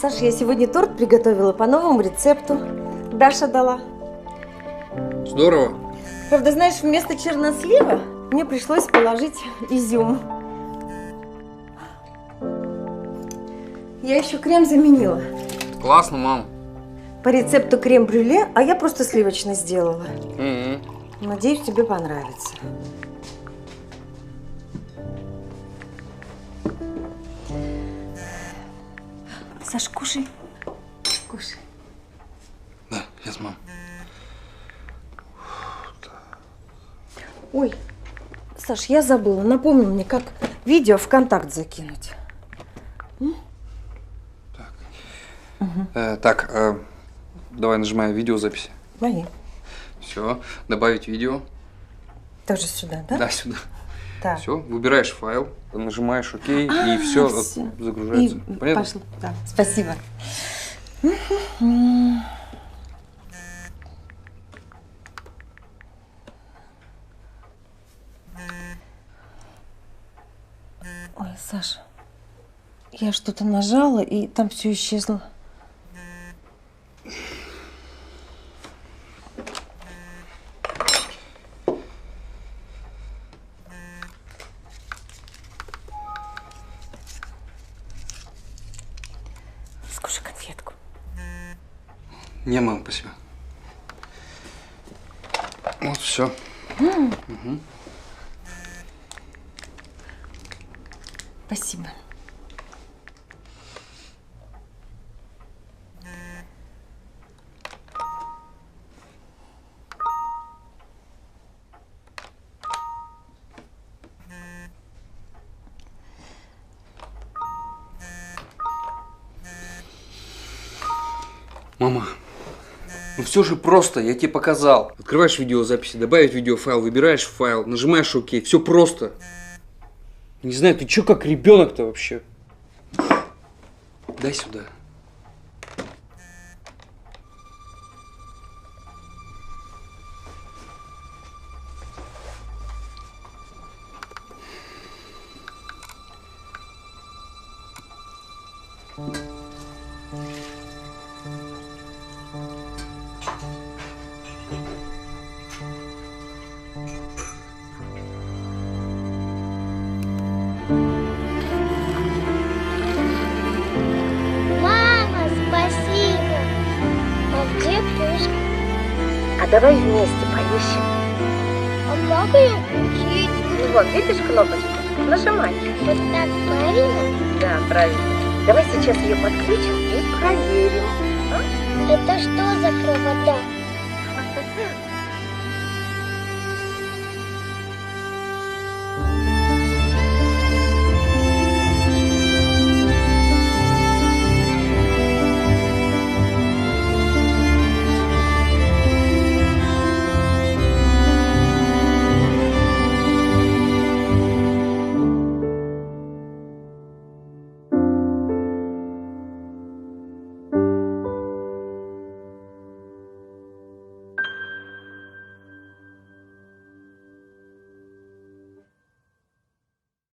Саша, я сегодня торт приготовила по новому рецепту. Даша дала. Здорово. Правда, знаешь, вместо чернослива мне пришлось положить изюм. Я еще крем заменила. Классно, мам. По рецепту крем-брюле, а я просто сливочный сделала. Угу. Надеюсь, тебе понравится. Саш, кушай. Кушай. Да, yes, мам. Ой, Саш, я забыла. Напомни мне, как видео в контакт закинуть. Так. Давай нажимай видеозаписи. Мои. Все, добавить видео. Тоже сюда, да? Да, сюда. Так. Все, выбираешь файл, нажимаешь ОК, и все загружается. И Понятно? пошло. Да. Спасибо. Ой, Саша, я что-то нажала, и там все исчезло. Скушай конфетку. Не, мам, спасибо. Вот, все. Угу. Спасибо. Мама, ну все же просто, я тебе показал. Открываешь видеозаписи, добавить видеофайл, выбираешь файл, нажимаешь ОК, все просто. Не знаю, ты че как ребенок-то вообще? Дай сюда. Мама, спасибо. А где пушка? А давай вместе поищем. А как ее включить? Ну вот, видишь кнопочку? Нажимай. Вот так правильно? Да, правильно. Давай сейчас ее подключим и проверим. Это что за провода?